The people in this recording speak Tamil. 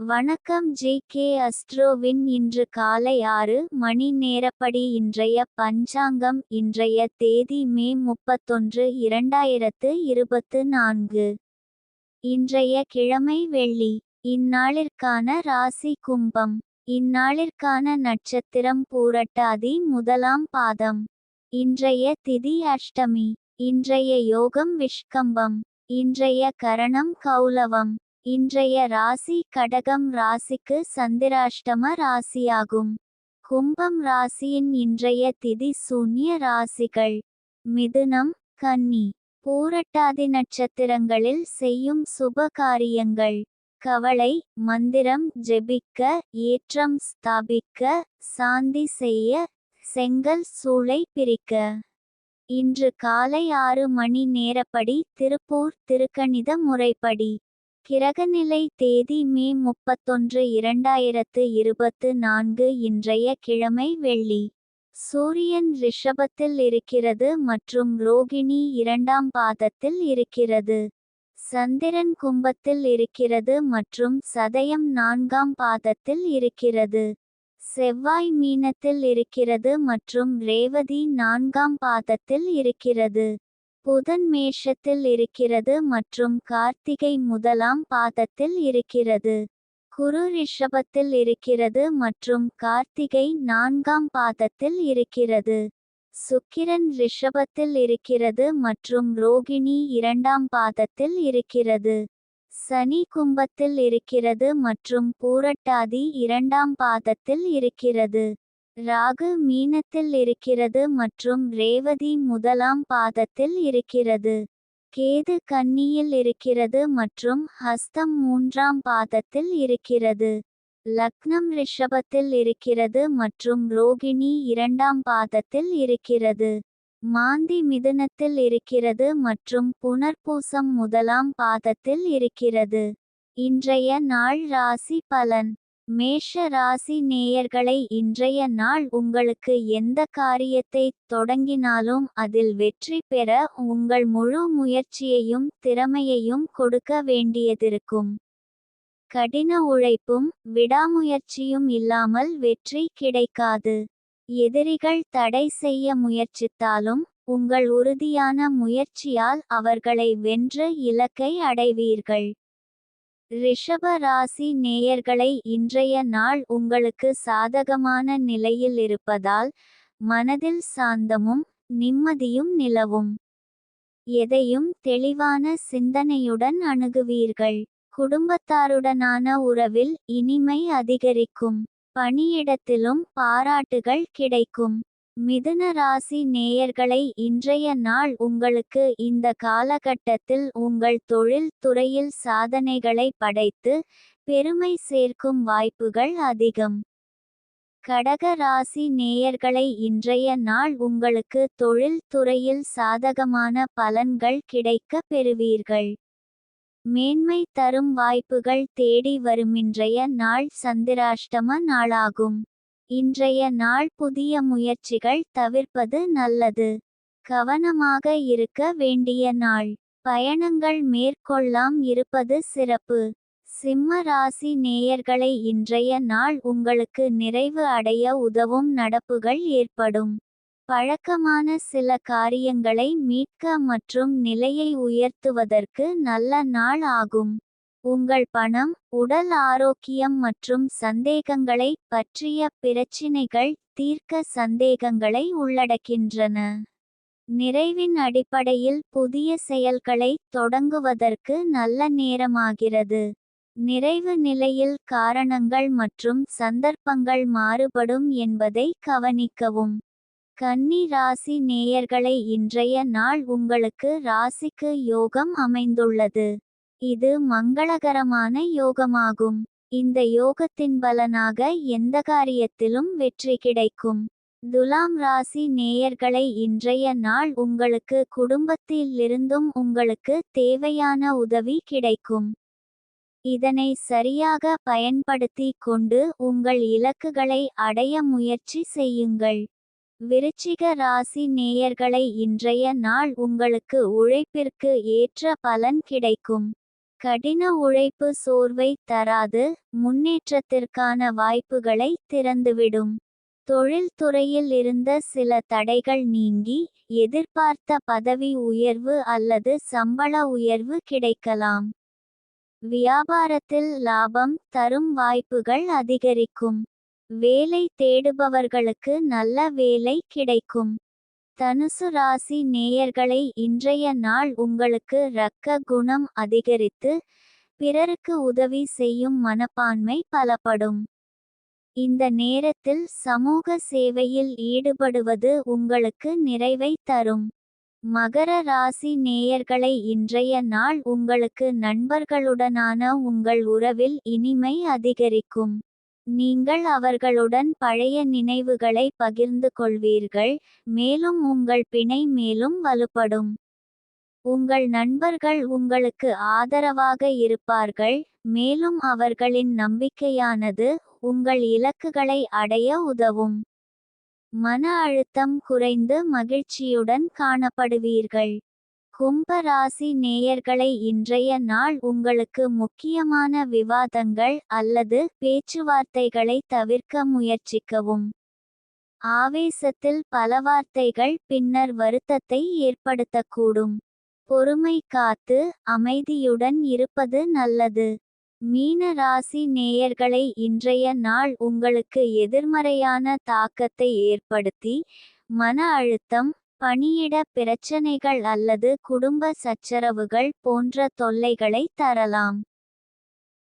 வணக்கம் ஜே.கே. அஸ்ட்ரோவின் இன்று காலை 6 மணி நேரப்படி இன்றைய பஞ்சாங்கம். இன்றைய தேதி மே 31, 2024. இன்றைய கிழமை வெள்ளி. இந்நாளிற்கான ராசி கும்பம். இந்நாளிற்கான நட்சத்திரம் பூரட்டாதி முதலாம் பாதம். இன்றைய திதி அஷ்டமி. இன்றைய யோகம் விஷ்கம்பம். இன்றைய கரணம் கௌலவம். இன்றைய ராசி கடகம் ராசிக்கு சந்திராஷ்டம ராசியாகும். கும்பம் ராசியின் இன்றைய திதி சூன்ய ராசிகள்: மிதுனம், கன்னி. பூரட்டாதி நட்சத்திரங்களில் செய்யும் சுப காரியங்கள்: கவலை, மந்திரம் ஜெபிக்க, ஏற்றம் ஸ்தாபிக்க, சாந்தி செய்ய, செங்கல் சூளை பிரிக்க. இன்று காலை 6 மணி நேரப்படி திருப்பூர் திருக்கணித முறைப்படி. கிரகநிலை தேதி மே 31, 2024. இன்றைய கிழமை வெள்ளி. சூரியன் ரிஷபத்தில் இருக்கிறது மற்றும் ரோகிணி 2ஆம் பாதத்தில் இருக்கிறது. சந்திரன் கும்பத்தில் இருக்கிறது மற்றும் சதயம் 4ஆம் பாதத்தில் இருக்கிறது. செவ்வாய் மீனத்தில் இருக்கிறது மற்றும் ரேவதி 4ஆம் பாதத்தில் இருக்கிறது. புதன் மேஷத்தில் இருக்கிறது மற்றும் கார்த்திகை 1ஆம் பாதத்தில் இருக்கிறது. குரு ரிஷபத்தில் இருக்கிறது மற்றும் கார்த்திகை 4ஆம் பாதத்தில் இருக்கிறது. சுக்கிரன் ரிஷபத்தில் இருக்கிறது மற்றும் ரோகிணி 2ஆம் பாதத்தில் இருக்கிறது. சனி கும்பத்தில் இருக்கிறது மற்றும் பூரட்டாதி 2ஆம் பாதத்தில் இருக்கிறது. ராகு மீனத்தில் இருக்கிறது மற்றும் ரேவதி 1ஆம் பாதத்தில் இருக்கிறது. கேது கன்னியில் இருக்கிறது மற்றும் ஹஸ்தம் 3ஆம் பாதத்தில் இருக்கிறது. லக்னம் ரிஷபத்தில் இருக்கிறது மற்றும் ரோகிணி 2ஆம் பாதத்தில் இருக்கிறது. மாந்தி மிதுனத்தில் இருக்கிறது மற்றும் புனர்பூசம் 1ஆம் பாதத்தில் இருக்கிறது. இன்றைய நாள் ராசி பலன். மேஷ ராசி நேயர்களை, இன்றைய நாள் உங்களுக்கு எந்த காரியத்தை தொடங்கினாலும் அதில் வெற்றி பெற உங்கள் முழு முயற்சியையும் திறமையையும் கொடுக்க வேண்டியதிருக்கும். கடின உழைப்பும் விடாமுயற்சியும் இல்லாமல் வெற்றி கிடைக்காது. எதிரிகள் தடை செய்ய முயற்சித்தாலும் உங்கள் உறுதியான முயற்சியால் அவர்களை வென்று இலக்கை அடைவீர்கள். ரிஷப ராசி நேயர்களை, இன்றைய நாள் உங்களுக்கு சாதகமான நிலையில் இருப்பதால் மனதில் சாந்தமும் நிம்மதியும் நிலவும். எதையும் தெளிவான சிந்தனையுடன் அணுகுவீர்கள். குடும்பத்தாருடனான உறவில் இனிமை அதிகரிக்கும். பணியிடத்திலும் பாராட்டுகள் கிடைக்கும். மிதுன ராசி நேயர்களை, இன்றைய நாள் உங்களுக்கு இந்த காலகட்டத்தில் உங்கள் தொழில் துறையில் சாதனைகளை படைத்து பெருமை சேர்க்கும் வாய்ப்புகள் அதிகம். கடக ராசி நேயர்களை, இன்றைய நாள் உங்களுக்கு தொழில் துறையில் சாதகமான பலன்கள் கிடைக்க பெறுவீர்கள். மேன்மை தரும் வாய்ப்புகள் தேடி வருமின்றைய நாள் சந்திராஷ்டம நாளாகும். இன்றைய நாள் புதிய முயற்சிகள் தவிர்ப்பது நல்லது. கவனமாக இருக்க வேண்டிய நாள். பயணங்கள் மேற்கொள்ளாம் இருப்பது சிறப்பு. சிம்ம ராசி நேயர்களை, இன்றைய நாள் உங்களுக்கு நிறைவு அடைய உதவும் நடப்புகள் ஏற்படும். பழக்கமான சில காரியங்களை மீட்க மற்றும் நிலையை உயர்த்துவதற்கு நல்ல நாள் ஆகும். உங்கள் பணம், உடல் ஆரோக்கியம் மற்றும் சந்தேகங்களை பற்றிய பிரச்சினைகள் தீர்க்க சந்தேகங்களை உள்ளடக்கின்றன. நிறைவின் அடிப்படையில் புதிய செயல்களை தொடங்குவதற்கு நல்ல நேரமாகிறது. நிறைவு நிலையில் காரணங்கள் மற்றும் சந்தர்ப்பங்கள் மாறுபடும் என்பதை கவனிக்கவும். கன்னி ராசி நேயர்களை, இன்றைய நாள் உங்களுக்கு ராசிக்கு யோகம் அமைந்துள்ளது. இது மங்களகரமான யோகமாகும். இந்த யோகத்தின் பலனாக எந்த காரியத்திலும் வெற்றி கிடைக்கும். துலாம் ராசி நேயர்களை, இன்றைய நாள் உங்களுக்கு குடும்பத்திலிருந்தும் உங்களுக்கு தேவையான உதவி கிடைக்கும். இதனை சரியாக பயன்படுத்தி கொண்டு உங்கள் இலக்குகளை அடைய முயற்சி செய்யுங்கள். விருச்சிக ராசி நேயர்களை, இன்றைய நாள் உங்களுக்கு உழைப்பிற்கு ஏற்ற பலன் கிடைக்கும். கடின உழைப்பு சோர்வை தராது, முன்னேற்றத்திற்கான வாய்ப்புகளை திறந்துவிடும். தொழில்துறையில் இருந்த சில தடைகள் நீங்கி, எதிர்பார்த்த பதவி உயர்வு அல்லது சம்பள உயர்வு கிடைக்கலாம். வியாபாரத்தில் லாபம் தரும் வாய்ப்புகள் அதிகரிக்கும். வேலை தேடுபவர்களுக்கு நல்ல வேலை கிடைக்கும். தனுசு ராசி நேயர்களை இன்றைய நாள் உங்களுக்கு இரக்க குணம் அதிகரித்து, பிறருக்கு உதவி செய்யும் மனப்பான்மை பலப்படும். இந்த நேரத்தில் சமூக சேவையில் ஈடுபடுவது உங்களுக்கு நிறைவை தரும். மகர ராசி நேயர்களை இன்றைய நாள் உங்களுக்கு நண்பர்களுடனான உங்கள் உறவில் இனிமை அதிகரிக்கும். நீங்கள் அவர்களுடன் பழைய நினைவுகளை பகிர்ந்து கொள்வீர்கள், மேலும் உங்கள் பிணை மேலும் வலுப்படும். உங்கள் நண்பர்கள் உங்களுக்கு ஆதரவாக இருப்பார்கள், மேலும் அவர்களின் நம்பிக்கையானது உங்கள் இலக்குகளை அடைய உதவும். மன அழுத்தம் குறைந்து மகிழ்ச்சியுடன் காணப்படுவீர்கள். கும்ப ராசி நேயர்களை இன்றைய நாள் உங்களுக்கு முக்கியமான விவாதங்கள் அல்லது பேச்சுவார்த்தைகளை தவிர்க்க முயற்சிக்கவும். ஆவேசத்தில் பல வார்த்தைகள் பின்னர் வருத்தத்தை ஏற்படுத்தக்கூடும். பொறுமை காத்து அமைதியுடன் இருப்பது நல்லது. மீன ராசி நேயர்களை இன்றைய நாள் உங்களுக்கு எதிர்மறையான தாக்கத்தை ஏற்படுத்தி, மன அழுத்தம், பணியிட பிரச்சனைகள் அல்லது குடும்ப சச்சரவுகள் போன்ற தொல்லைகளை தரலாம்.